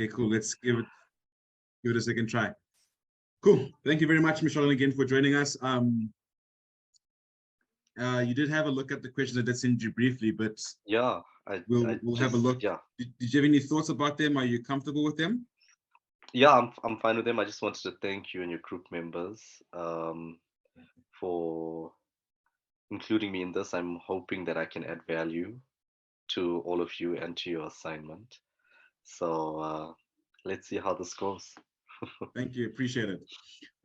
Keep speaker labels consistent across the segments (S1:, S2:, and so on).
S1: Okay, cool. Let's give it a second try. Cool. Thank you very much, Mesharlan, again for joining us. You did have a look at the questions I did send you briefly, but
S2: Yeah,
S1: we'll have a look.
S2: yeah.
S1: Did you have any thoughts about them? Are you comfortable with them?
S2: Yeah, I'm fine with them. I just wanted to thank you and your group members for including me in this. I'm hoping that I can add value to all of you and to your assignment. So let's see how this goes.
S1: Thank you. Appreciate it.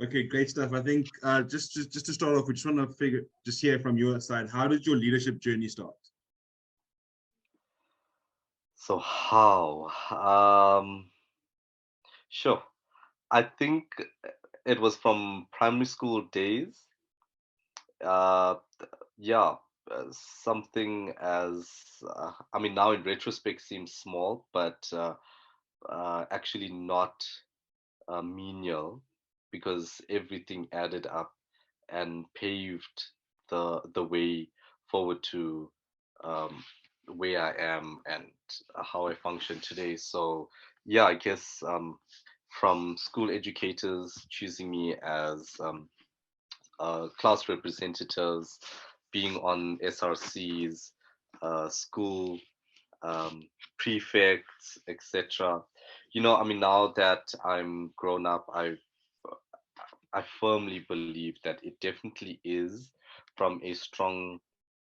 S1: Okay, great stuff. I think just to start off, we just want to just hear from your side. How did your leadership journey start?
S2: So how? Sure. I think it was from primary school days. Uh, yeah, something as I mean, now in retrospect seems small, but actually not menial because everything added up and paved the way forward to um, where I am and how I function today. So yeah, I guess from school educators choosing me as class representatives, being on SRCs, school um, prefects, etc. I mean, now that I'm grown up, I firmly believe that it definitely is from a strong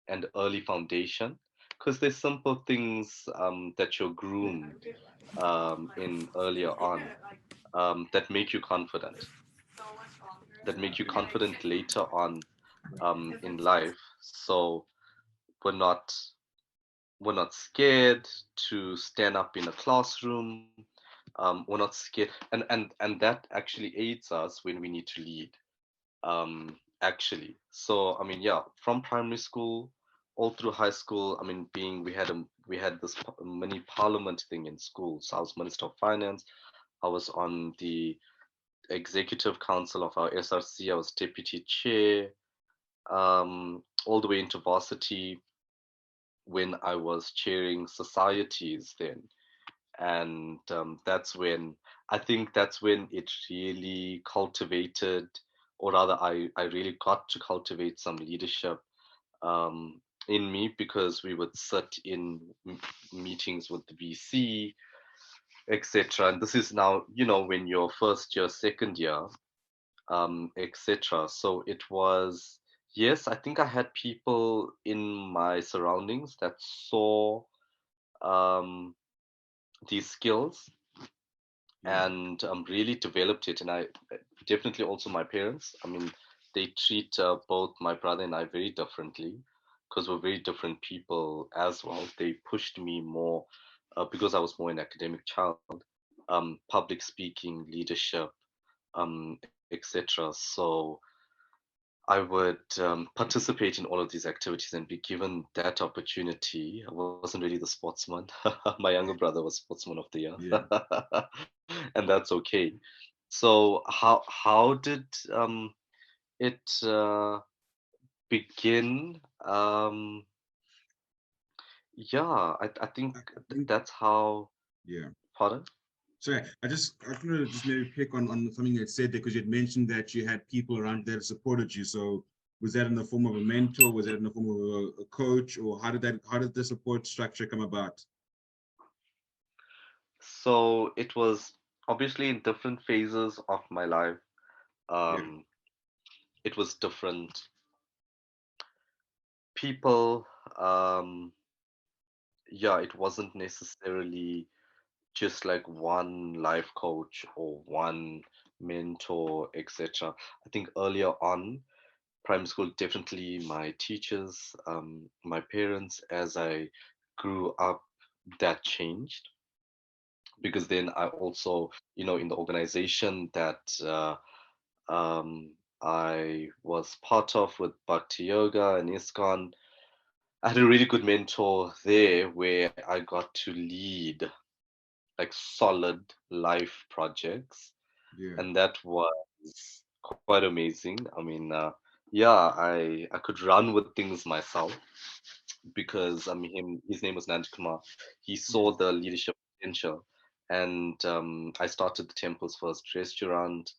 S2: and early foundation because there's simple things that you're groomed in earlier on that make you confident, that make you confident later on in life. So we're not we're not scared to stand up in a classroom. We're not scared, and that actually aids us when we need to lead. Actually, so I mean, yeah, from primary school all through high school. I mean, being we had this mini parliament thing in school. So I was Minister of Finance. I was on the executive council of our SRC. I was deputy chair. All the way into varsity when I was chairing societies then. And I think that's when it really cultivated, or rather, I really got to cultivate some leadership um, in me because we would sit in meetings with the VC, etc. And this is now, when you're first year, second year, etc. So it was, yes, I think I had people in my surroundings that saw um, these skills
S1: Yeah.
S2: and really developed it. And I definitely also my parents. I mean, they treat both my brother and I very differently because we're very different people as well. They pushed me more because I was more an academic child, public speaking, leadership, etc. So I would participate in all of these activities and be given that opportunity. I wasn't really the sportsman. My younger brother was sportsman of the year,
S1: Yeah.
S2: and that's okay. So how did it begin? Yeah, I think
S1: I think,
S2: that's how.
S1: yeah.
S2: Pardon?
S1: Sorry, I want to just maybe pick on something you said there because you had mentioned that you had people around there that supported you. So was that in the form of a mentor? Was that in the form of a coach? Or how did the support structure come about?
S2: So it was obviously in different phases of my life.
S1: Yeah.
S2: Um, it was different people. Um, yeah, it wasn't necessarily just like one life coach or one mentor, etc. I think earlier on, primary school, definitely my teachers, my parents, as I grew up, that changed because then I also, in the organization that I was part of with Bhakti Yoga and ISKCON, I had a really good mentor there where I got to lead like solid life projects,
S1: Yeah.
S2: and that was quite amazing. I mean, yeah, I could run with things myself because I mean his name was Nanjikumar. He
S1: Yeah.
S2: saw the leadership potential, and I started the temple's first restaurant.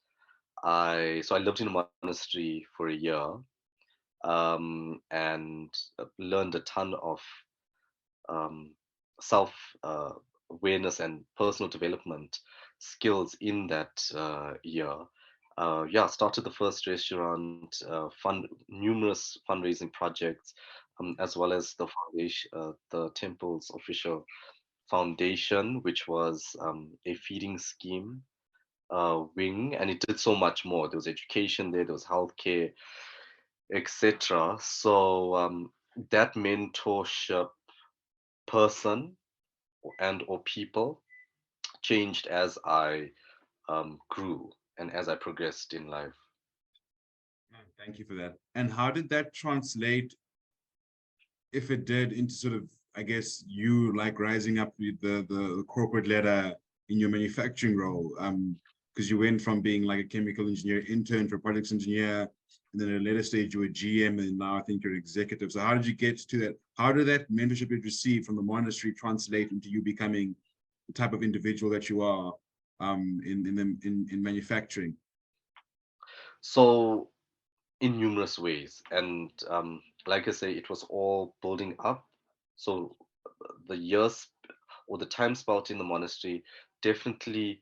S2: I lived in a monastery for a year, and learned a ton of um, self awareness and personal development skills in that year. Yeah, started the first restaurant, numerous fundraising projects, as well as the foundation, the temple's official foundation, which was a feeding scheme wing, and it did so much more. There was education there was healthcare, etc. So that mentorship person and or people changed as I grew and as I progressed in life.
S1: Thank you for that. And how did that translate, if it did, into sort of, I guess, you like rising up the corporate ladder in your manufacturing role? Because you went from being like a chemical engineer intern to a products engineer, and then at a later stage you were GM, and now I think you're executive. So how did you get to that? How did that mentorship you received from the monastery translate into you becoming the type of individual that you are in manufacturing?
S2: So in numerous ways, and like I say, it was all building up. So the years or the time spent in the monastery definitely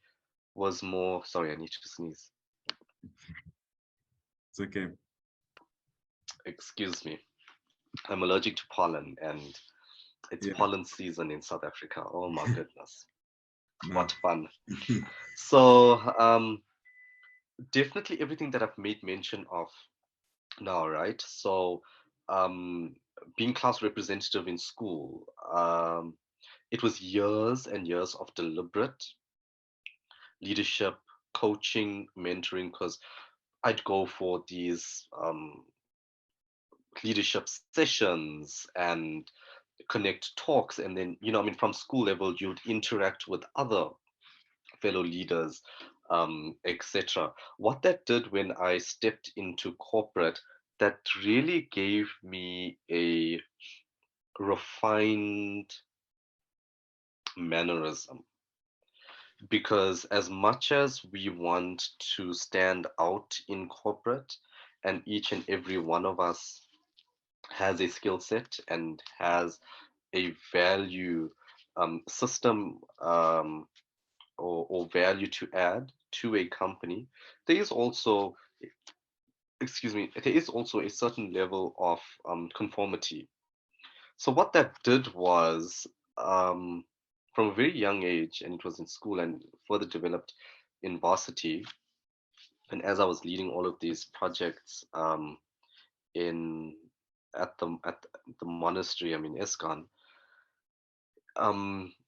S2: was more. Sorry, I need to sneeze.
S1: It's okay.
S2: Excuse me. I'm allergic to pollen, and it's
S1: Yeah.
S2: pollen season in South Africa. Oh my goodness,
S1: No.
S2: what fun! So definitely everything that I've made mention of now, right? So um, being class representative in school, it was years and years of deliberate leadership, coaching, mentoring, because I'd go for these leadership sessions and connect talks. And then, I mean, from school level, you'd interact with other fellow leaders, etc. What that did when I stepped into corporate, that really gave me a refined mannerism. Because as much as we want to stand out in corporate, and each and every one of us has a skill set and has a value system, or value to add to a company, there is also, excuse me, there is also a certain level of conformity. So what that did was, um, from a very young age, and it was in school and further developed in varsity, and as I was leading all of these projects in at the monastery, I mean ISKCON,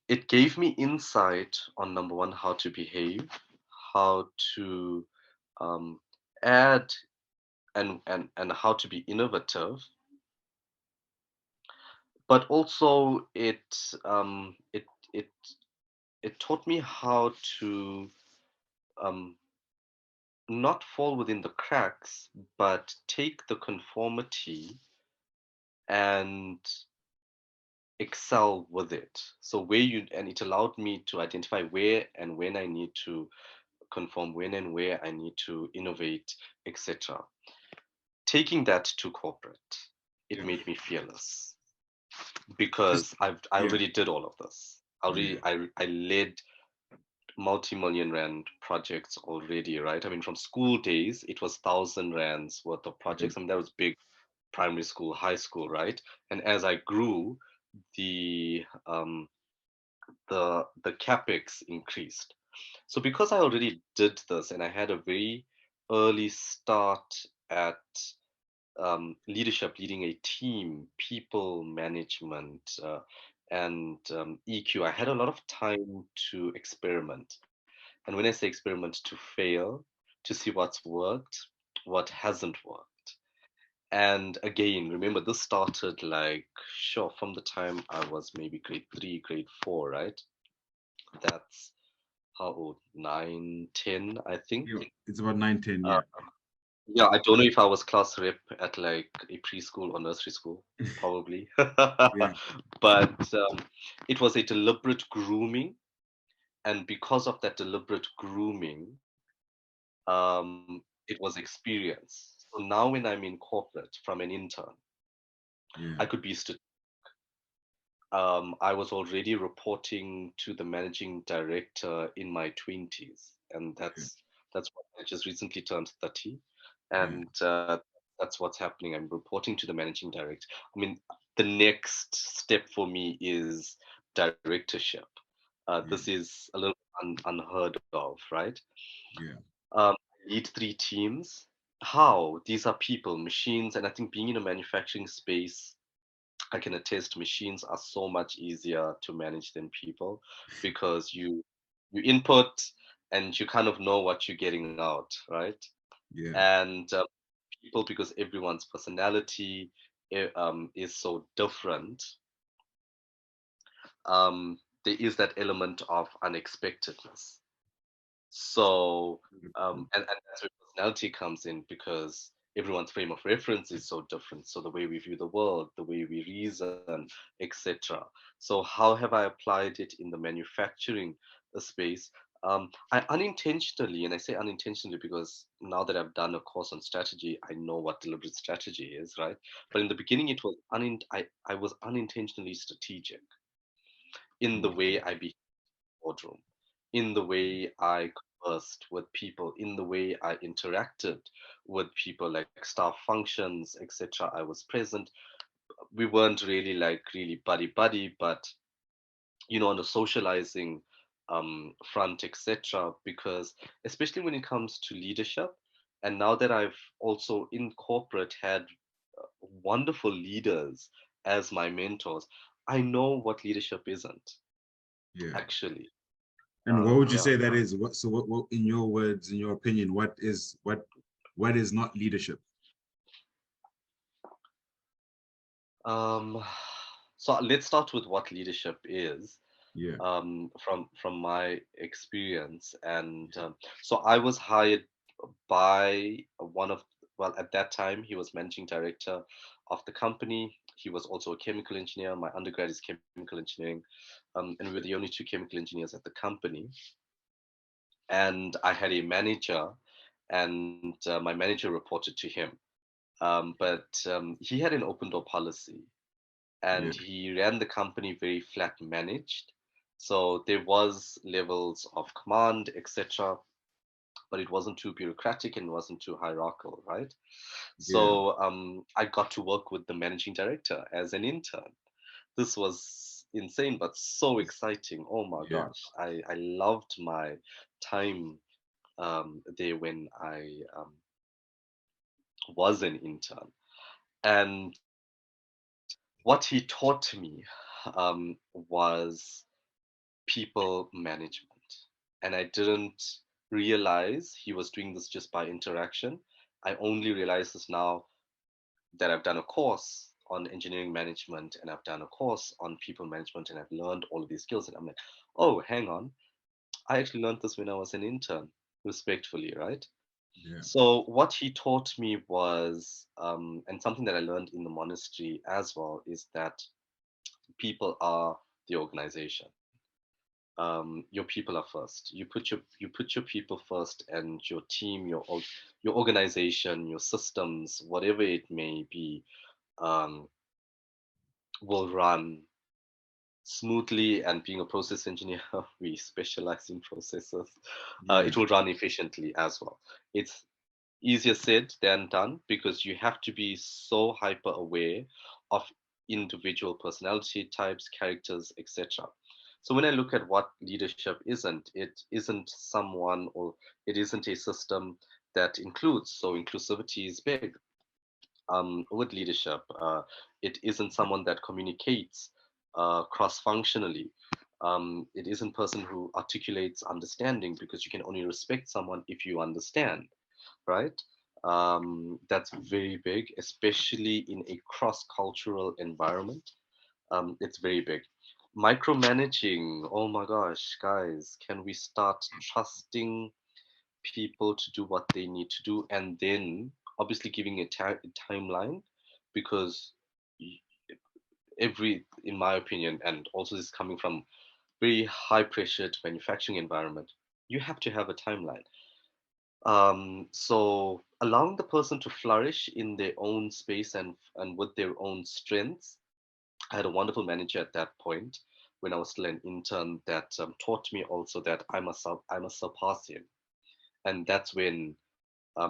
S2: it gave me insight on number one, how to behave, how to um, add and how to be innovative, but also it it taught me how to um, not fall within the cracks, but take the conformity and excel with it. So and it allowed me to identify where and when I need to conform, when and where I need to innovate, etc. Taking that to corporate, it
S1: Yeah.
S2: made me fearless
S1: Just
S2: because I
S1: yeah.
S2: already did all of this.
S1: Yeah.
S2: I led multi-million rand projects already, right? I mean, from school days, it was 1,000 rands worth of
S1: Yeah.
S2: projects. I mean, that was big primary school, high school, right? And as I grew, the the capex increased. So because I already did this and I had a very early start at leadership, leading a team, people management, and EQ, I had a lot of time to experiment. And when I say experiment, to fail, to see what's worked, what hasn't worked. And again, remember, this started like, sure, from the time I was maybe grade three, grade four, right? That's how old? 9, 10, I think.
S1: Yeah. It's about 9, 10.
S2: Uh,
S1: Yeah.
S2: yeah, I don't know if I was class rep at like a preschool or nursery school, probably.
S1: Yeah.
S2: But it was a deliberate grooming And because of that deliberate grooming, it was experience. So now when I'm in corporate from an intern, I
S1: Yeah.
S2: could be I was already reporting to the managing director in my 20s, and
S1: Okay.
S2: that's what I just recently turned 30,
S1: Yeah.
S2: and that's what's happening. I'm reporting to the managing director. I mean, the next step for me is directorship. This
S1: Yeah.
S2: is a little unheard of, right?
S1: Yeah.
S2: Lead three teams. How? These are people, machines, and I think being in a manufacturing space, I can attest machines are so much easier to manage than people because you input and you kind of know what you're getting out, right?
S1: Yeah.
S2: And people, because everyone's personality is so different, there is that element of unexpectedness. So,
S1: 100%.
S2: and that's where personality comes in because everyone's frame of reference is so different. So the way we view the world, the way we reason, etc. So how have I applied it in the manufacturing space? I unintentionally, and I say unintentionally because now that I've done a course on strategy, I know what deliberate strategy is, right? But in the beginning, it was I was unintentionally strategic in the way
S1: Okay.
S2: I be boardroom, in the way I conversed with people, in the way I interacted with people, like staff functions, etc. I was present. We weren't really like really buddy buddy, but on the socializing front, etc. Because especially when it comes to leadership, and now that I've also in corporate had wonderful leaders as my mentors, I know what leadership isn't
S1: Yeah.
S2: actually.
S1: And what would you
S2: Yeah.
S1: say that is? What in your words, in your opinion, what is not leadership?
S2: Um, so let's start with what leadership is,
S1: Yeah.
S2: from my experience. And so I was hired by one of, well, at that time, he was managing director of the company. He was also a chemical engineer. My undergrad is chemical engineering. And we were the only two chemical engineers at the company. And I had a manager, and my manager reported to him. But he had an open door policy,
S1: Yeah.
S2: and he ran the company very flat managed. So there was levels of command, etc., but it wasn't too bureaucratic and wasn't too hierarchical, right?
S1: Yeah.
S2: So I got to work with the managing director as an intern. This was insane, but so exciting. Oh my
S1: Yeah.
S2: gosh, I loved my time there when I was an intern. And what he taught me was people management. And I didn't realize he was doing this just by interaction. I only realize this now that I've done a course on engineering management and I've done a course on people management and I've learned all of these skills. And I'm like, oh, hang on. I actually learned this when I was an intern, respectfully, right?
S1: Yeah.
S2: So what he taught me was, and something that I learned in the monastery as well, is that people are the organization. Your people are first. You put your people first, and your team, your organization, your systems, whatever it may be, um, will run smoothly. And being a process engineer, we specialize in processes.
S1: Yeah.
S2: It will run efficiently as well. It's easier said than done because you have to be so hyper aware of individual personality types, characters, etc. So when I look at what leadership isn't, it isn't someone, or it isn't a system that includes. So inclusivity is big with leadership. It isn't someone that communicates cross-functionally. It isn't person who articulates understanding because you can only respect someone if you understand, right? That's very big, especially in a cross-cultural environment. It's very big. Micromanaging, oh my gosh, guys, can we start trusting people to do what they need to do, and then obviously giving a timeline, because y- every, in my opinion, and also this is coming from very high pressured manufacturing environment, you have to have a timeline. So allowing the person to flourish in their own space and with their own strengths. I had a wonderful manager at that point when I was still an intern that taught me also that I must surpass him, and that's when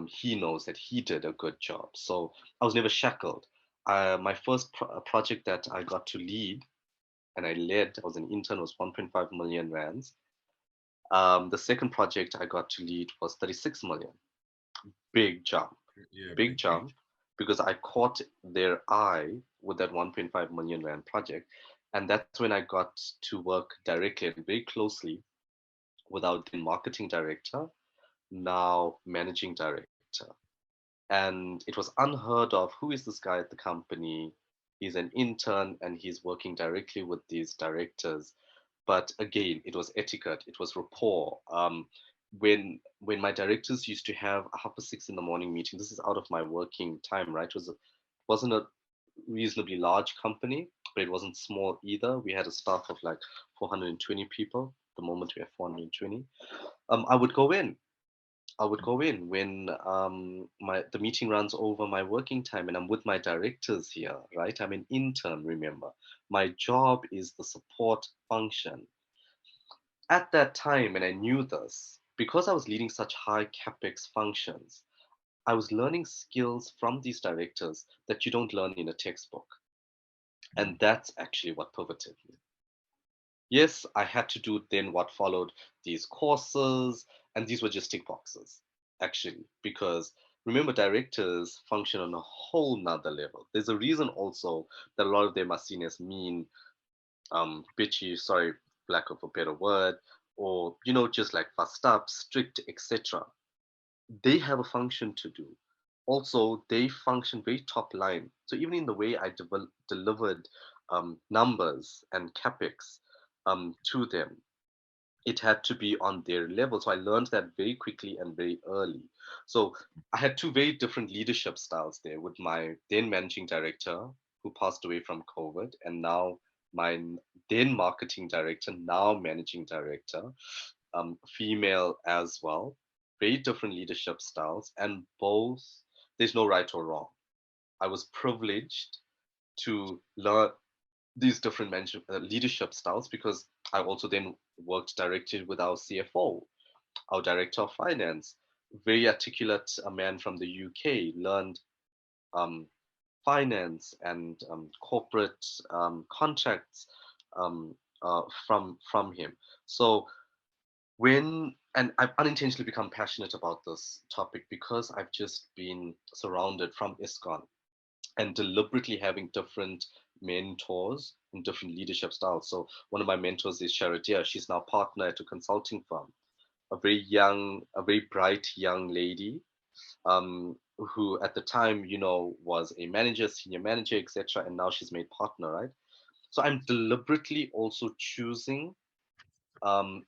S2: he knows that he did a good job. So I was never shackled. My first project that I got to lead and I led, I was an intern, was 1.5 million rands. The second project I got to lead was 36 million. Big jump,
S1: Yeah,
S2: big
S1: big, big.
S2: jump, because I caught their eye with that 1.5 million rand project. And that's when I got to work directly and very closely with our then marketing director, now managing director. And it was unheard of. Who is this guy at the company? He's an intern and he's working directly with these directors. But again, it was etiquette, it was rapport. When my directors used to have a 6:30 in the morning meeting, this is out of my working time, right? Wasn't a reasonably large company, but it wasn't small either. We had a staff of like 420 people. The moment we have 420, I would go in when my the meeting runs over my working time and I'm with my directors here, right? I'm an intern, remember. My job is the support function. At that time, and I knew this, because I was leading such high capex functions, I was learning skills from these directors that you don't learn in a textbook. And that's actually what pivoted me. Yes, I had to do then what followed these courses, and these were just tick boxes, actually, because remember, directors function on a whole nother level. There's a reason also that a lot of them are seen as mean, bitchy, sorry, lack of a better word, or just like fussed up, strict, etc. They have a function to do. Also, they function very top line. So even in the way I delivered numbers and capex to them, it had to be on their level. So I learned that very quickly and very early. So I had two very different leadership styles there with my then managing director who passed away from COVID, and now my then marketing director, now managing director, female as well. Very different leadership styles, and both, there's no right or wrong. I was privileged to learn these different leadership styles because I also then worked directly with our CFO, our director of finance, very articulate, a man from the UK, learned um, finance and corporate contracts um, from him. So and I've unintentionally become passionate about this topic because I've just been surrounded from ISKCON and deliberately having different mentors and different leadership styles. So one of my mentors is Sharadia. She's now partner at a consulting firm, a very bright young lady, who at the time, was a manager, senior manager, etc. And now she's made partner, right? So I'm deliberately also choosing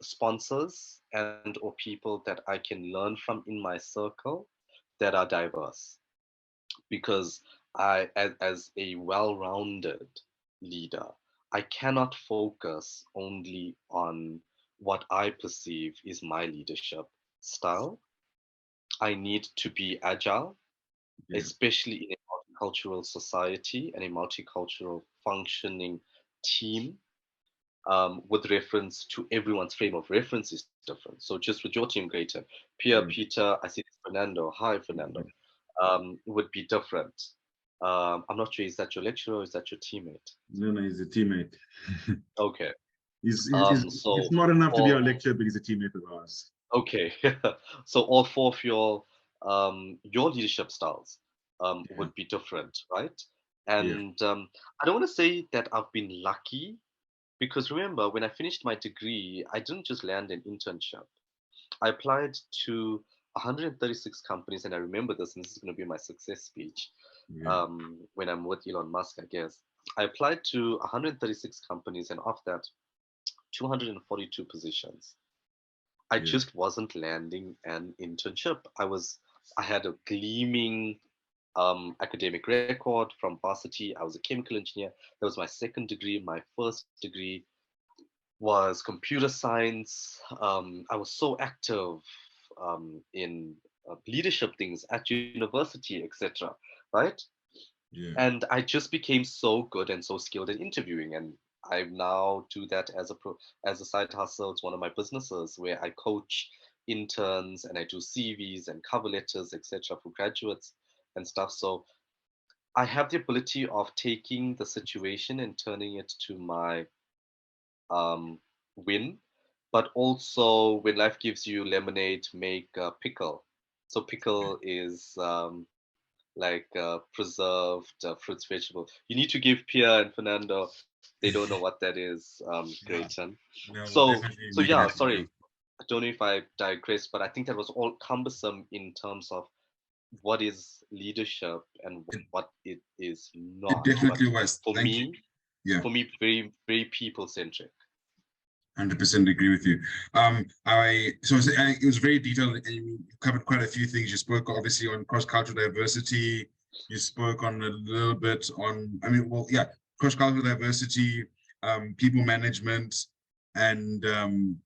S2: sponsors and or people that I can learn from in my circle that are diverse, because as a well-rounded leader, I cannot focus only on what I perceive is my leadership style. I need to be agile,
S1: Yeah.
S2: especially in a multicultural society and a multicultural functioning team. With reference to everyone's frame of reference is different. So just with your team, Grayton, Pierre,
S1: Yeah.
S2: Peter, I see Fernando. Hi, Fernando. Would be different. I'm not sure, is that your lecturer or is that your teammate?
S1: No, no, he's a teammate.
S2: Okay.
S1: He's
S2: So
S1: smart enough to be
S2: all
S1: our lecturer, but he's a teammate of ours.
S2: okay. So all four of your leadership styles
S1: Yeah.
S2: would be different, right?
S1: Yeah.
S2: And I don't want to say that I've been lucky, because remember, when I finished my degree, I didn't just land an internship. I applied to 136 companies, and I remember this, and this is going to be my success speech
S1: Yeah.
S2: when I'm with Elon Musk, I guess. I applied to 136 companies, and of that, 242 positions. I
S1: Yeah.
S2: just wasn't landing an internship. I had a gleaming academic record from varsity. I was a chemical engineer. That was my second degree. My first degree was computer science. I was so active in leadership things at university, etc. Right?
S1: Yeah.
S2: And I just became so good and so skilled in interviewing, and I now do that as as a side hustle. It's one of my businesses where I coach interns and I do CVs and cover letters, etc., for graduates and stuff. So I have the ability of taking the situation and turning it to my um, win, but also when life gives you lemonade, make a pickle. So pickle is like preserved fruits, vegetable. You need to give Pia and Fernando. They don't know what that is,
S1: Yeah.
S2: Grayton.
S1: No, we'll
S2: So,
S1: definitely
S2: so
S1: make it
S2: yeah.
S1: happen.
S2: Sorry,
S1: Yeah.
S2: I don't know if I digress, but I think that was all cumbersome in terms of what is leadership and
S1: It,
S2: what it is
S1: it
S2: not. But
S1: definitely was.
S2: for
S1: Thank you.
S2: me,
S1: Yeah.
S2: very, very people centric.
S1: 100% agree with you. It was very detailed and you covered quite a few things. You spoke obviously on cross-cultural diversity. You spoke on a little bit on, cross-cultural diversity, people management, and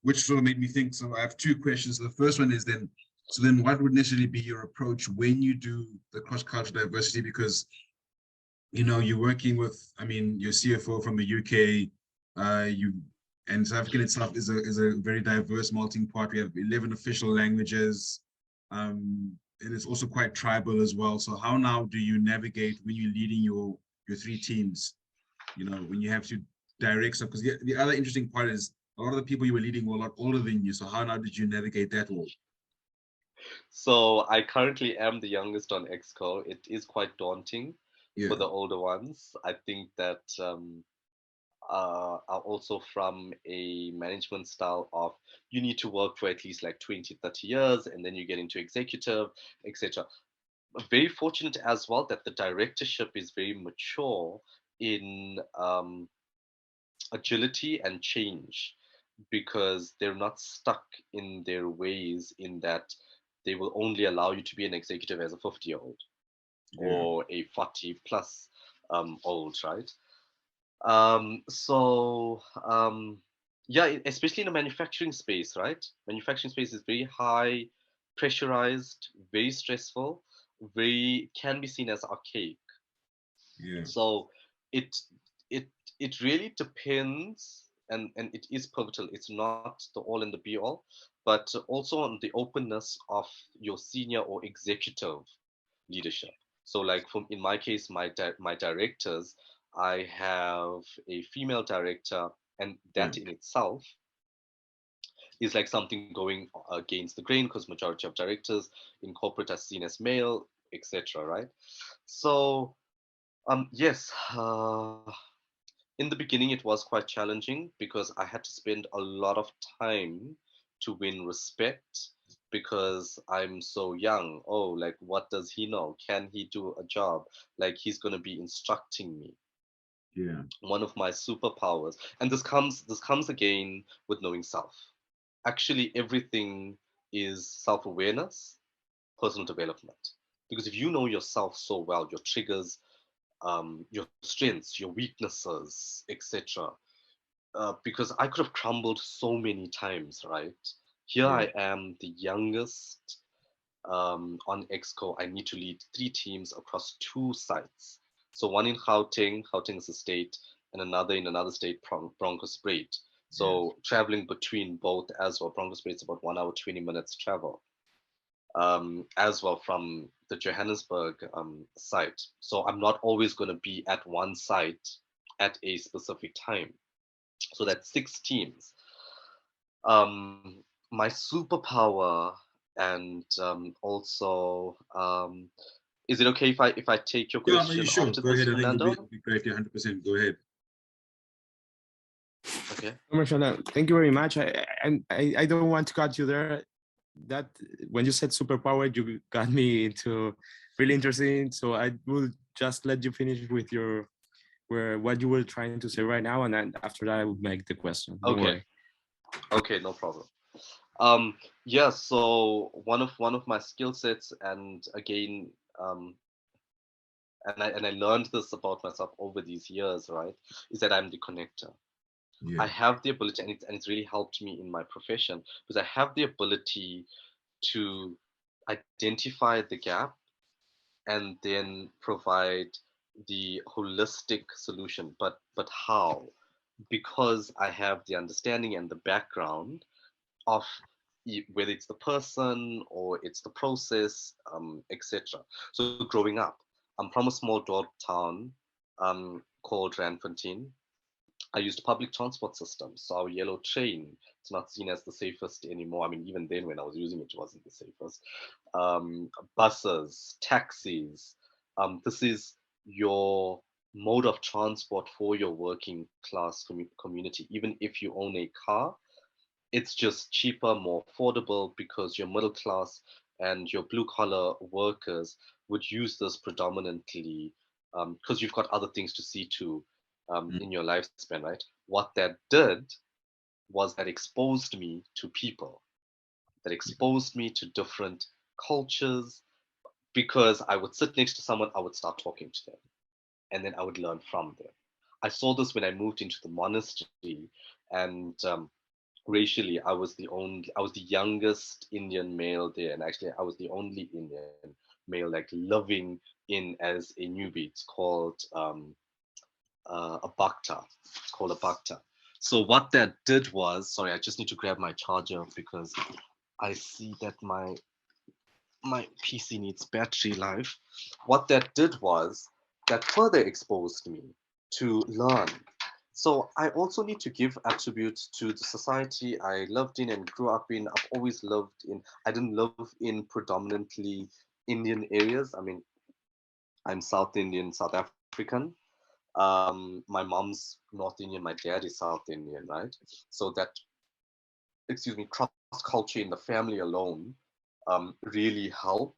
S1: which sort of made me think. So I have two questions. The first one is then what would necessarily be your approach when you do the cross-cultural diversity? Because you're working with, your CFO from the UK, you and South African itself is a very diverse melting pot. We have 11 official languages, and it's also quite tribal as well. So how now do you navigate when you're leading your three teams? When you have to direct stuff, because the other interesting part is a lot of the people you were leading were a lot older than you. So how now did you navigate that all?
S2: So I currently am the youngest on Exco. It is quite daunting for
S1: Yeah,
S2: the older ones. I think that are also from a management style of you need to work for at least like 20, 30 years and then you get into executive, etc. Very fortunate as well that the directorship is very mature in agility and change because they're not stuck in their ways in that they will only allow you to be an executive as a 50-year-old
S1: yeah,
S2: or a 40 plus old, right? So yeah, especially in the manufacturing space, right? Manufacturing space is very high, pressurized, very stressful, very can be seen as archaic.
S1: yeah,
S2: So it it it really depends, and it is pivotal. It's not the all and the be all, but also on the openness of your senior or executive leadership. So, like from in my case, my directors, I have a female director, and
S1: yeah,
S2: that in itself is like something going against the grain because majority of directors in corporate are seen as male, etc. Right? So, yes, in the beginning it was quite challenging because I had to spend a lot of time to win respect because I'm so young. Oh, like what does he know? Can he do a job? Like he's going to be instructing me.
S1: yeah,
S2: One of my superpowers. And this comes again with knowing self. Actually everything is self-awareness, personal development. Because if you know yourself so well, your triggers, your strengths, your weaknesses, etc. Because I could have crumbled so many times, right? Here
S1: yeah,
S2: I am, the youngest on Exco. I need to lead three teams across two sites. So one in Gauteng, Gauteng is a state, and another in another state, Bronkhorstspruit.
S1: yeah.
S2: So traveling between both as well, Bronkhorstspruit is about 1 hour 20 minutes travel, as well from the Johannesburg site. So I'm not always going to be at one site at a specific time. So that's six teams. My superpower, and also, is it okay if I take your
S1: Yeah, no, you
S2: question
S1: sure.
S2: after
S1: Go
S2: this,
S1: ahead. I think it'll
S2: Fernando?
S1: be great. Yeah, 100%. Go ahead.
S2: Okay.
S3: Mesharlan, thank you very much. I don't want to cut you there. That when you said superpower, you got me into really interesting. So I will just let you finish with your where what you were trying to say right now, and then after that I will make the question. Don't
S2: Okay.
S3: worry.
S2: Okay, no problem. Yeah, so one of my skill sets, and again, and I learned this about myself over these years, right, is that I'm the connector.
S1: Yeah.
S2: I have the ability, and it's really helped me in my profession because I have the ability to identify the gap and then provide the holistic solution. But how? Because I have the understanding and the background of whether it's the person or it's the process, etc. So growing up, I'm from a small dot town called Ranfontein. I used public transport systems. So our yellow train, it's not seen as the safest anymore. I mean, even then when I was using it, it wasn't the safest. Buses, taxis. This is your mode of transport for your working class community. Even if you own a car, it's just cheaper, more affordable because your middle class and your blue collar workers would use this predominantly because you've got other things to see to
S1: Mm.
S2: in your lifespan, right? What that did was that exposed me to people, that exposed me to different cultures because I would sit next to someone, I would start talking to them, and then I would learn from them. I saw this when I moved into the monastery, and racially I was the youngest Indian male there, and actually I was the only Indian male like living in as a newbie. It's called a bhakta. It's called a bhakta. So what that did was, sorry, I just need to grab my charger because I see that my PC needs battery life. What that did was that further exposed me to learn. So I also need to give attributes to the society I lived in and grew up in. I've always lived in, I didn't live in predominantly Indian areas. I mean, I'm South Indian, South African. My mom's North Indian, my dad is South Indian, right? So that, excuse me, cross culture in the family alone really helped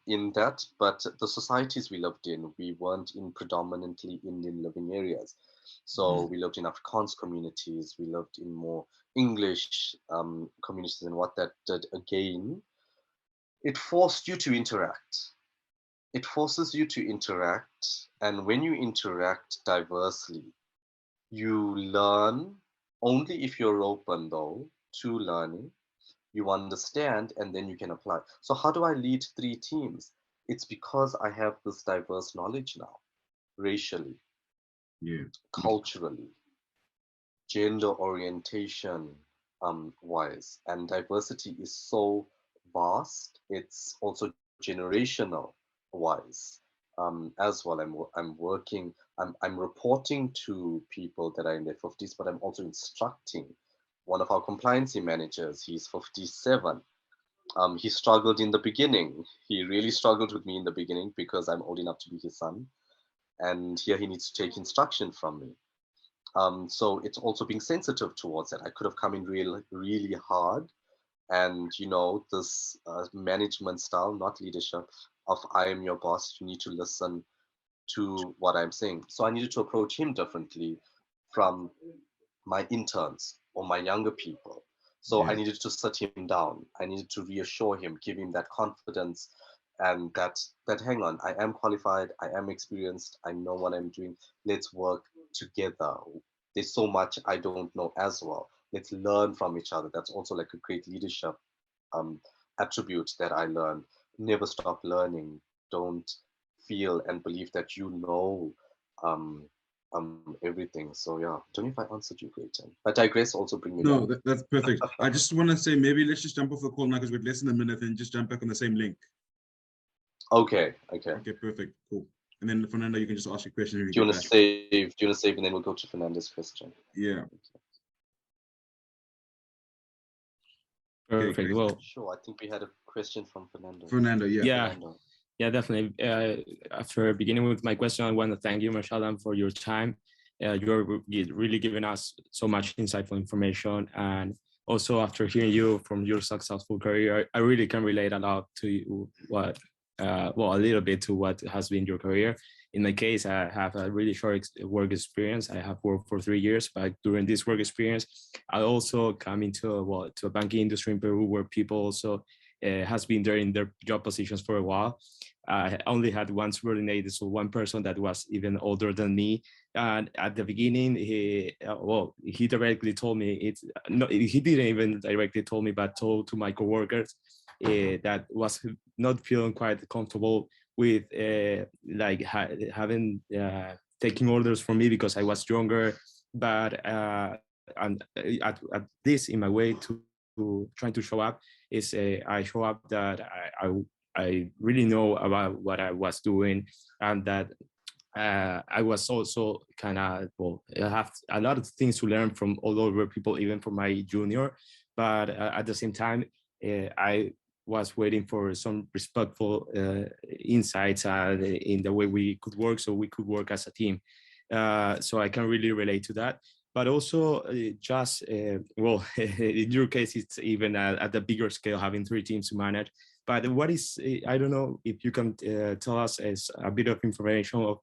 S2: in that. But the societies we lived in, we weren't in predominantly Indian living areas. So
S1: Mm.
S2: we lived in Afrikaans communities, we lived in more English communities, and what that did again, it forced you to interact. It forces you to interact, and when you interact diversely, you learn only if you're open, though, to learning. You understand, and then you can apply. So, how do I lead 3 teams? It's because I have this diverse knowledge now, racially,
S1: Yeah.
S2: culturally, gender orientation wise, and diversity is so vast. It's also generational wise as well. I'm working. I'm reporting to people that are in their 50s, but I'm also instructing one of our compliance managers. He's 57. He struggled in the beginning. He really struggled with me in the beginning because I'm old enough to be his son, and here he needs to take instruction from me. So it's also being sensitive towards that. I could have come in really hard, and this management style, not leadership, of I am your boss. You need to listen to what I'm saying. So I needed to approach him differently from my interns or my younger people. So I
S1: Yeah.
S2: needed to sit him down. I needed to reassure him, give him that confidence, and that hang on, I am qualified, I am experienced, I know what I'm doing. Let's work together. There's so much I don't know as well. Let's learn from each other. That's also like a great leadership um, attribute that I learned. Never stop learning. Don't feel and believe that you know um, everything. So yeah, don't know if I answered you, Clayton. But digress. Also bring me back.
S1: No, that's perfect. I just want to say maybe let's just jump off the call now because we're less than a minute and just jump back on the same link.
S2: Okay. Okay.
S1: Okay, perfect. Cool. And then Fernando, you can just ask your question when you
S2: Do you
S1: get
S2: want to
S1: back.
S2: save? Do you want to save, and then we'll go to Fernanda's question.
S1: Yeah. Okay,
S3: Perfect.
S1: great.
S3: Well,
S2: Sure. I think we had a question from Fernando.
S1: Fernando, yeah.
S3: yeah,
S2: Fernando.
S3: yeah, definitely. After beginning with my question, I want to thank you, Mesharlan, for your time. You're really giving us so much insightful information. And also after hearing you from your successful career, I really can relate a lot to a little bit to what has been your career. In my case, I have a really short work experience. I have worked for 3 years, but during this work experience, I also come into to a banking industry in Peru where people also has been there in their job positions for a while. I only had one subordinate, so one person that was even older than me. And at the beginning, he directly told me it's no, he didn't even directly told me, but told to my coworkers that was not feeling quite comfortable with like having taking orders from me because I was younger. But and at this in my way to trying to show up is I show up that I really know about what I was doing, and that I was also kind of, well, I have a lot of things to learn from all over people, even from my junior. But at the same time, I was waiting for some respectful insights in the way we could work, so we could work as a team. So I can really relate to that. But also, just well, in your case, it's even at the bigger scale, having 3 teams to manage. But what is, I don't know if you can tell us as a bit of information of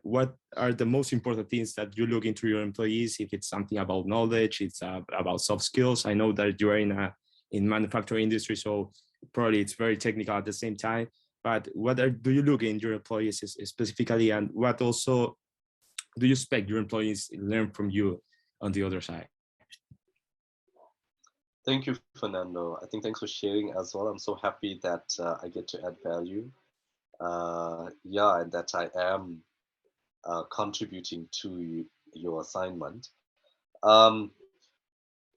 S3: what are the most important things that you look into your employees? If it's something about knowledge, it's about soft skills. I know that you're in manufacturing industry, so probably it's very technical at the same time. But do you look in your employees specifically, and what also do you expect your employees learn from you on the other side?
S2: Thank you, Fernando. I think thanks for sharing as well. I'm so happy that I get to add value. Yeah, and that I am contributing to your assignment. Um,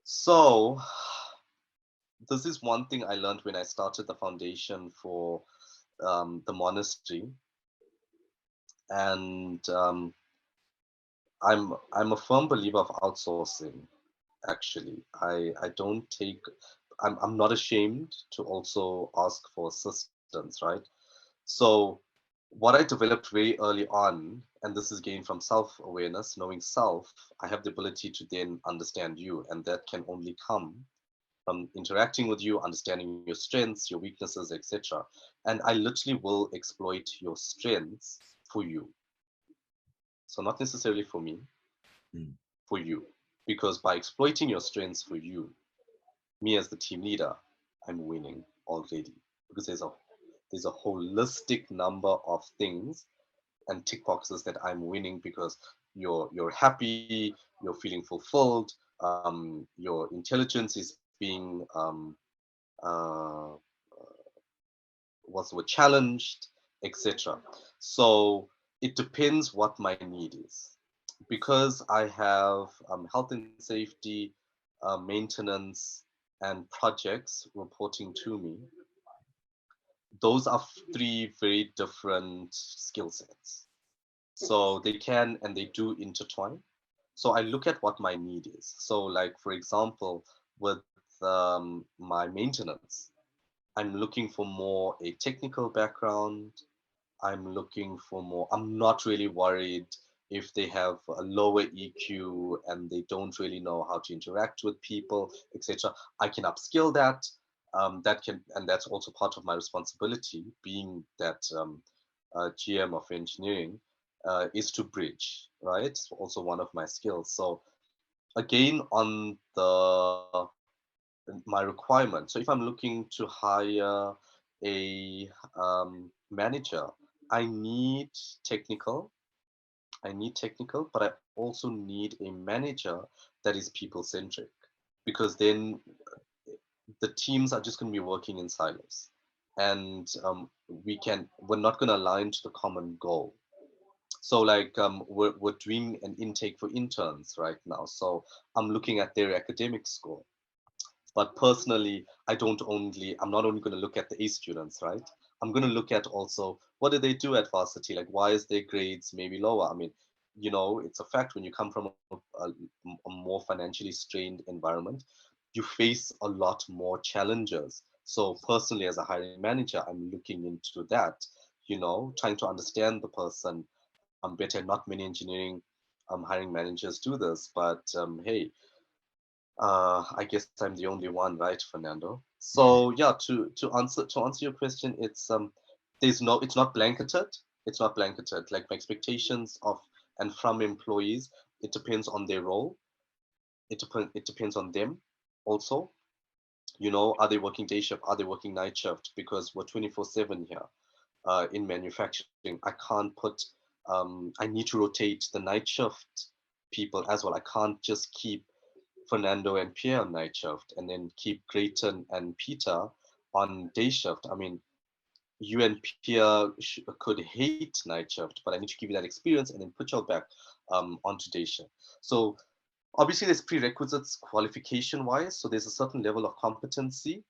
S2: so, this is one thing I learned when I started the foundation for the monastery, and I'm a firm believer of outsourcing. Actually, I don't take. I'm not ashamed to also ask for assistance, right? So, what I developed very early on, and this is gained from self-awareness, knowing self, I have the ability to then understand you, and that can only come from interacting with you, understanding your strengths, your weaknesses, etc. And I literally will exploit your strengths for you. So not necessarily for me,
S1: Mm.
S2: for you. Because by exploiting your strengths for you, me as the team leader, I'm winning already. Because there's a holistic number of things and tick boxes that I'm winning because you're happy, you're feeling fulfilled, your intelligence is being uh, what's the word, challenged, etc. So it depends what my need is. Because I have health and safety, maintenance, and projects reporting to me, those are 3 very different skill sets. So they can and they do intertwine. So I look at what my need is. So, like, for example, with my maintenance, I'm looking for more a technical background. I'm not really worried if they have a lower EQ and they don't really know how to interact with people, etc. I can upskill that. And that's also part of my responsibility, being that GM of engineering, is to bridge, right? It's also one of my skills. So again, on my requirement. So if I'm looking to hire a manager, I need technical. I need technical, but I also need a manager that is people centric, because then the teams are just going to be working in silos, and we're not going to align to the common goal. So, like, we're doing an intake for interns right now. So I'm looking at their academic score. But personally, I'm not only going to look at the A students, right? I'm going to look at also what do they do at varsity? Like, why is their grades maybe lower? I mean, it's a fact when you come from a more financially strained environment, you face a lot more challenges. So personally, as a hiring manager, I'm looking into that, trying to understand the person. Better, not many engineering hiring managers do this, but hey, I guess I'm the only one, right, Fernando? So yeah, to answer your question, it's not blanketed. It's not blanketed. Like, my expectations of and from employees, it depends on their role. It depends on them also. Are they working day shift? Are they working night shift? Because we're 24/7 here. in manufacturing. I can't put, I need to rotate the night shift people as well. I can't just keep Fernando and Pierre on night shift and then keep Grayton and Peter on day shift. I mean, you and Pierre could hate night shift, but I need to give you that experience and then put you back onto day shift. So obviously there's prerequisites qualification wise. So there's a certain level of competency,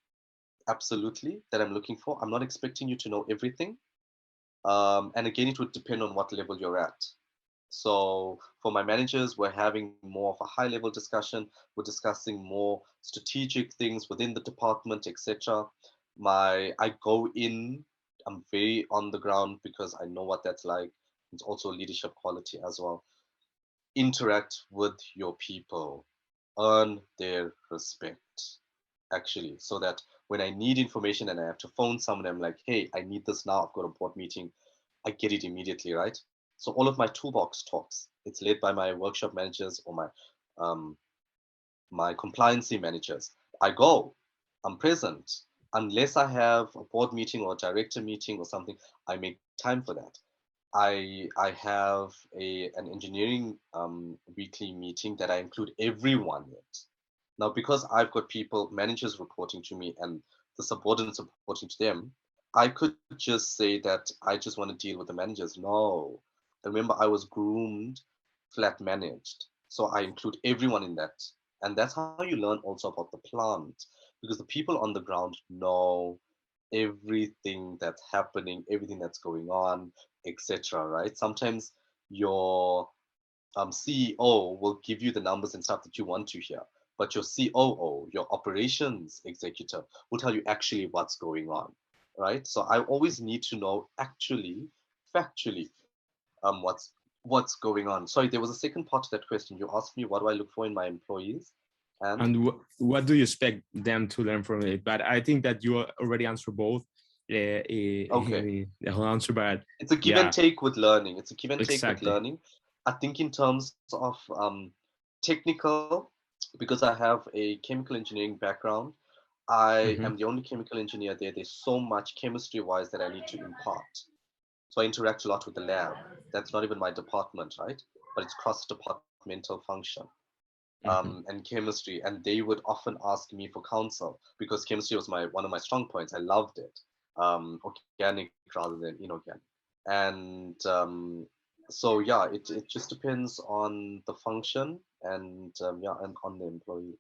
S2: absolutely, that I'm looking for. I'm not expecting you to know everything. And again, it would depend on what level you're at. So for my managers, we're having more of a high level discussion. We're discussing more strategic things within the department, etc. I go in, I'm very on the ground because I know what that's like. It's also leadership quality as well. Interact with your people, earn their respect, actually, so that when I need information and I have to phone someone, I'm like, hey, I need this now. I've got a board meeting. I get it immediately, right? So all of my toolbox talks, it's led by my workshop managers or um, my compliancy managers. I go, I'm present. Unless I have a board meeting or a director meeting or something, I make time for that. I have an engineering weekly meeting that I include everyone in. Now, because I've got people, managers reporting to me and the subordinates reporting to them, I could just say that I just want to deal with the managers. No. Remember, I was groomed, flat managed. So I include everyone in that. And that's how you learn also about the plant. Because the people on the ground know everything that's happening, everything that's going on, etc. Right? Sometimes your CEO will give you the numbers and stuff that you want to hear, but your COO, your operations executive, will tell you actually what's going on, right? So I always need to know actually, factually, what's going on. Sorry, there was a second part to that question. You asked me what do I look for in my employees, and
S3: And what do you expect them to learn from it? But I think that you already answered both
S2: okay,
S3: in the whole answer. But
S2: it's a give and
S3: yeah,
S2: take with learning. It's a give and take with
S3: exactly.
S2: learning. I think in terms of technical, because I have a chemical engineering background, I
S3: Hmm.
S2: am the only chemical engineer there. There's so much chemistry wise that I need to impart. So I interact a lot with the lab. That's not even my department, right? But it's cross departmental function.
S3: Hmm.
S2: And chemistry, and they would often ask me for counsel because chemistry was my one of my strong points. I loved it, organic rather than inorganic, and so yeah, it just depends on the function and yeah, and on the employee.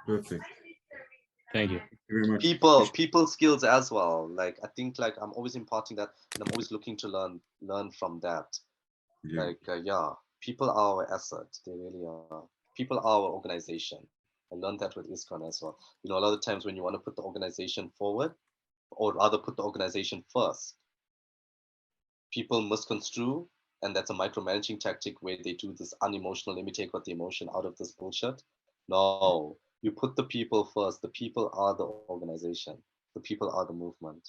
S1: Perfect.
S3: Thank you.
S1: Thank you very much.
S2: People skills as well. Like I think like I'm always imparting that, and I'm always looking to learn from that.
S1: Yeah.
S2: Like yeah, people are our asset. They really are. People are our organization. I learned that with ISKCON as well. You know, a lot of times when you want to put the organization forward, or rather put the organization first, people misconstrue, and that's a micromanaging tactic where they do this unemotional, let me take what the emotion out of this bullshit. No, you put the people first. The people are the organization. The people are the movement.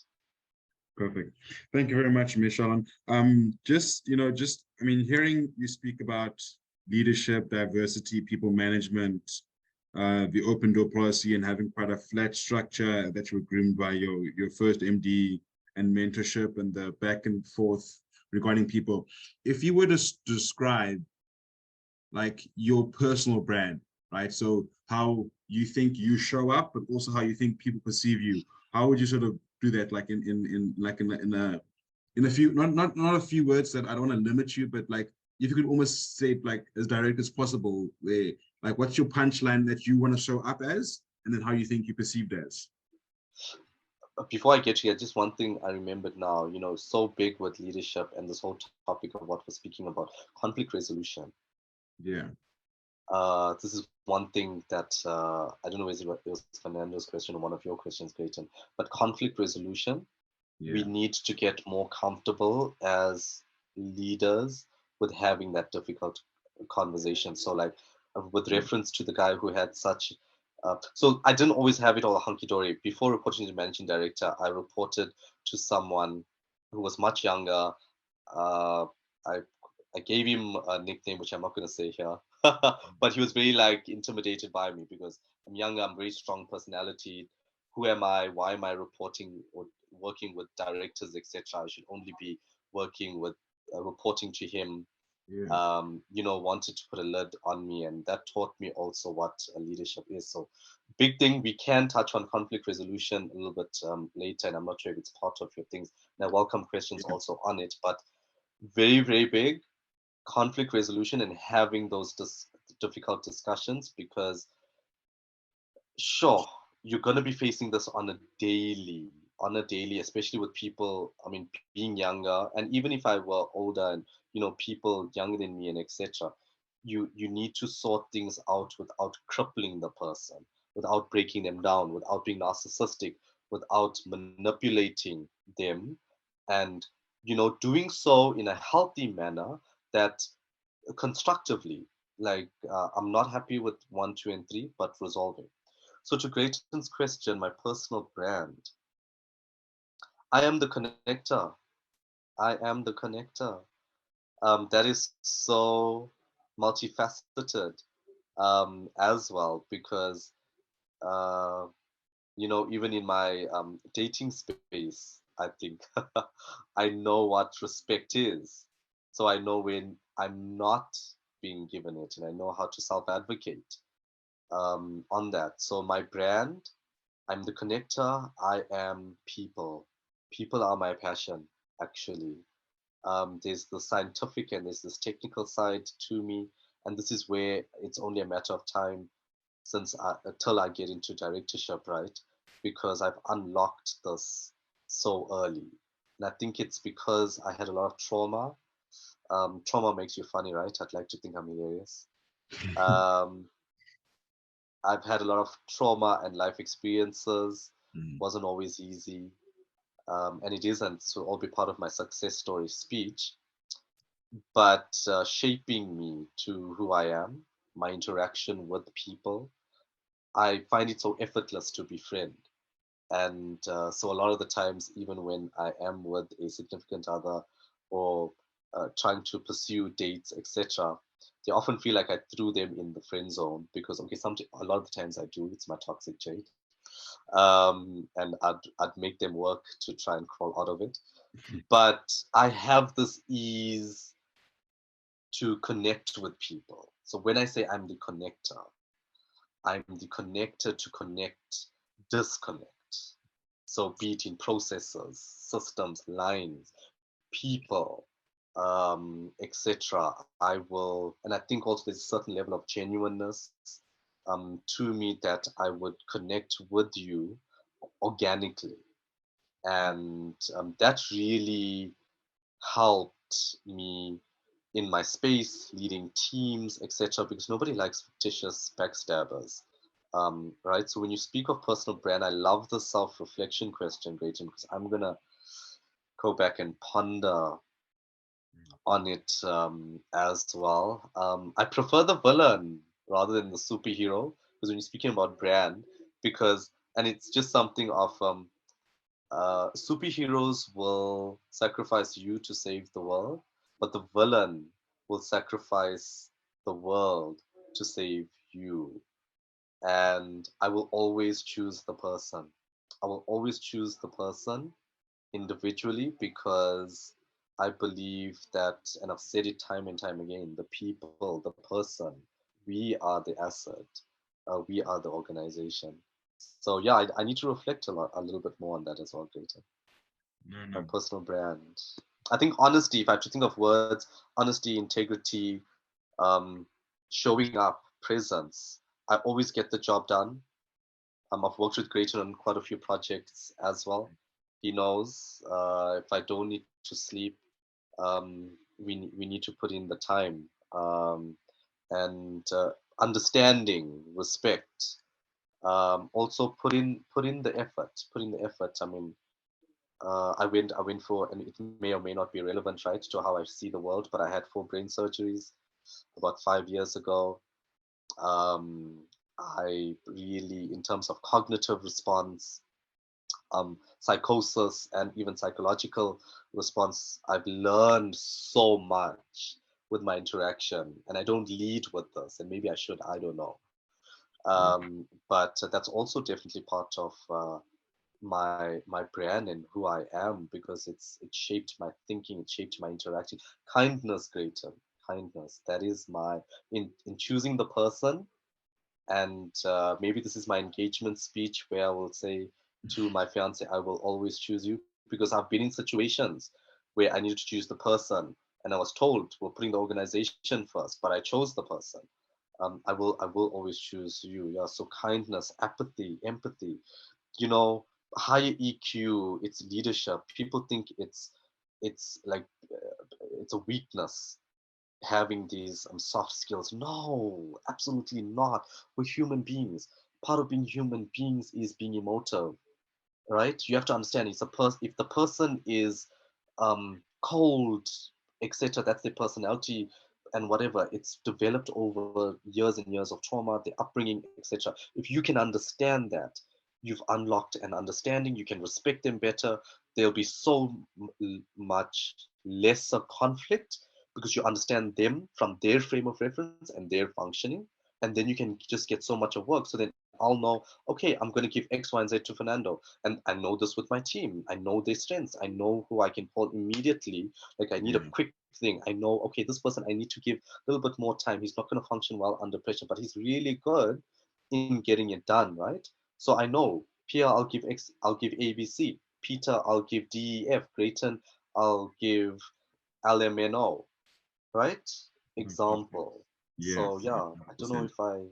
S1: Perfect. Thank you very much, Mesharlan. Just, I mean, hearing you speak about leadership, diversity, people management, the open door policy, and having quite a flat structure that you were groomed by your first MD and mentorship and the back and forth regarding people. If you were to describe like your personal brand, right? So how you think you show up, but also how you think people perceive you. How would you sort of do that? Like in a few, not a few words that I don't want to limit you, but like if you could almost say it like as direct as possible, where like what's your punchline that you want to show up as, and then how you think you perceived as.
S2: Before I get to here, just one thing I remembered now, you know, so big with leadership and this whole topic of what we're speaking about, conflict resolution.
S1: Yeah.
S2: This is one thing that I don't know if it was Fernando's question or one of your questions, Clayton, but conflict resolution, we
S1: Yeah.
S2: need to get more comfortable as leaders with having that difficult conversation. So, like with
S1: Yeah.
S2: reference to the guy who had such, so I didn't always have it all hunky dory. Before reporting to the managing director, I reported to someone who was much younger. Uh, I I gave him a nickname which I'm not going to say here, but he was very like intimidated by me because I'm younger, I'm very strong personality. Who am I? Why am I reporting? Or working with directors, etc. I should only be working with reporting to him.
S1: Yeah.
S2: Wanted to put a lid on me, and that taught me also what leadership is. So, big thing, we can touch on conflict resolution a little bit later, and I'm not sure if it's part of your things. And I welcome questions
S1: Yeah.
S2: also on it, but very, very big conflict resolution and having those difficult discussions, because sure, you're going to be facing this on a daily, especially with people, I mean, being younger, and even if I were older and, people younger than me and etc., you need to sort things out without crippling the person, without breaking them down, without being narcissistic, without manipulating them, and, doing so in a healthy manner, that constructively, like, I'm not happy with 1, 2, and 3, but resolving. So to Grayton's question, my personal brand, I am the connector. I am the connector. That is so multifaceted as well, because uh, even in my dating space, I think I know what respect is. So I know when I'm not being given it, and I know how to self-advocate on that. So my brand, I'm the connector. I am people. People are my passion, actually. There's the scientific and there's this technical side to me. And this is where it's only a matter of time until I get into directorship, right? Because I've unlocked this so early. And I think it's because I had a lot of trauma. Trauma makes you funny, right? I'd like to think I'm hilarious. Um, I've had a lot of trauma and life experiences.
S1: Mm.
S2: Wasn't always easy. And it isn't. So all be part of my success story speech, but shaping me to who I am, my interaction with people. I find it so effortless to befriend. And so a lot of the times, even when I am with a significant other or trying to pursue dates, etc., they often feel like I threw them in the friend zone because, okay, a lot of the times I do. It's my toxic trait, and I'd make them work to try and crawl out of it. But I have this ease to connect with people. So when I say I'm the connector, I'm the connector to connect, disconnect. So be it in processes, systems, lines, people, etc. I will, and I think also there's a certain level of genuineness to me that I would connect with you organically, and that really helped me in my space, leading teams, etc. Because nobody likes fictitious backstabbers, right? So when you speak of personal brand, I love the self-reflection question, Grayton, because I'm gonna go back and ponder on it as well. I prefer the villain rather than the superhero, because when you're speaking about brand, and it's just something of superheroes will sacrifice you to save the world, but the villain will sacrifice the world to save you. And I will always choose the person. I will always choose the person individually, because I believe that, and I've said it time and time again, the people, the person, we are the asset, we are the organization. So yeah, I need to reflect a little bit more on that as well, Greta.
S1: No,
S2: My
S1: no.
S2: personal brand. I think honesty, if I have to think of words, honesty, integrity, um, showing up, presence. I always get the job done. I've worked with Grayton on quite a few projects as well. He knows if I don't need to sleep, we need to put in the time, and understanding, respect. Also put in the effort. Put in the effort. I mean, I went for, and it may or may not be relevant, right, to how I see the world, but I had 4 brain surgeries about 5 years ago. Um, I really, in terms of cognitive response, psychosis, and even psychological response, I've learned so much with my interaction, and I don't lead with this, and maybe I should, I don't know.
S1: Yeah.
S2: But that's also definitely part of my brand and who I am, because it shaped my thinking, it shaped my interaction. Kindness, greater kindness. That is my in choosing the person. And maybe this is my engagement speech where I will say to my fiance, I will always choose you, because I've been in situations where I needed to choose the person, and I was told we're putting the organization first, but I chose the person. I will always choose you. Yeah. So kindness, apathy, empathy, you know, higher EQ, it's leadership. People think it's like it's a weakness having these soft skills. No, absolutely not. We're human beings. Part of being human beings is being emotive, right? You have to understand, it's a person. If the person is cold, etc., that's their personality, and whatever. It's developed over years and years of trauma, their upbringing, etc. If you can understand that, you've unlocked an understanding. You can respect them better. There'll be so much lesser conflict, because you understand them from their frame of reference and their functioning, and then you can just get so much of work. So then I'll know, okay, I'm going to give X, Y, and Z to Fernando, and I know this with my team. I know their strengths. I know who I can call immediately. Like, I need a
S1: Yeah.
S2: quick thing. I know, okay, this person I need to give a little bit more time. He's not going to function well under pressure, but he's really good in getting it done, right? So I know Pierre, I'll give X, I'll give ABC. Peter, I'll give DEF. Grayton, I'll give LMNO, right? Example.
S1: Yeah.
S2: So yeah, I don't know
S1: 100%.
S2: if I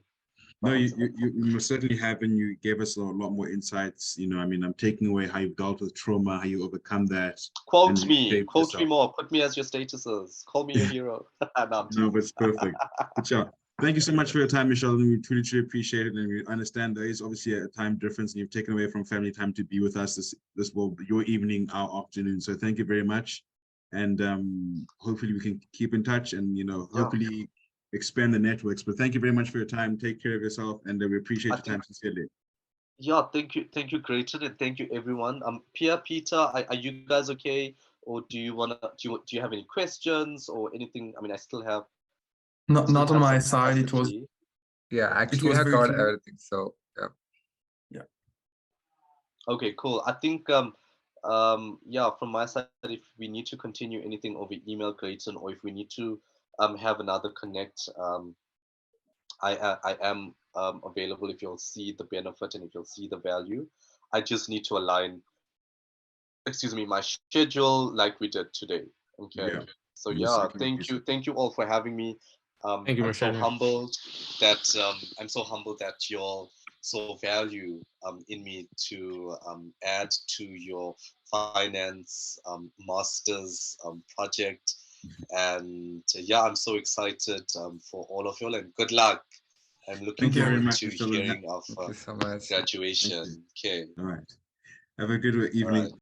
S1: No,
S2: answered that.
S1: you most certainly have, and you gave us a lot more insights. I mean, I'm taking away how you've dealt with trauma, how you overcome that, and reshaped
S2: Quote me
S1: yourself.
S2: more. Put me as your statuses. Call me your hero. No, I'm
S1: No, but
S2: teasing.
S1: it's perfect. But yeah, thank you so much for your time, Michelle. And we truly appreciate it. And we understand there is obviously a time difference, and you've taken away from family time to be with us. This will be your evening, our afternoon. So thank you very much. And hopefully we can keep in touch, and
S2: Yeah,
S1: hopefully expand the networks. But thank you very much for your time. Take care of yourself, and we appreciate
S2: I
S1: your
S2: think.
S1: time sincerely.
S2: Yeah, thank you, Grayton, and thank you, everyone. Pierre, Peter, are you guys okay, or do you have any questions or anything? I mean, I
S4: Not
S2: still
S4: not on
S2: have
S4: my
S2: some
S4: side. It was
S2: capacity.
S5: Yeah,
S4: it
S5: actually, you
S4: was
S5: have
S4: very
S5: covered
S4: clear.
S5: everything. So yeah.
S4: Yeah.
S2: Okay, cool. I think yeah, from my side, if we need to continue anything over email, Grayton, or if we need to have another connect, I am available if you'll see the benefit and if you'll see the value. I just need to align, excuse me, my schedule like we did today. Okay.
S1: Yeah,
S2: So
S1: we
S2: yeah,
S1: certainly appreciate it.
S2: thank you all for having me.
S3: Thank you,
S2: I'm so
S3: Mesharlan.
S2: humbled that you all so value in me to add to your finance masters project. And yeah, I'm so excited for all of y'all, and good luck. I'm looking
S1: Thank you very
S2: forward
S1: much,
S2: to
S1: Michelle.
S2: hearing of
S5: Thank you so much.
S1: Thank you.
S2: graduation. Okay.
S1: All right. Have a good
S2: All right.
S1: evening.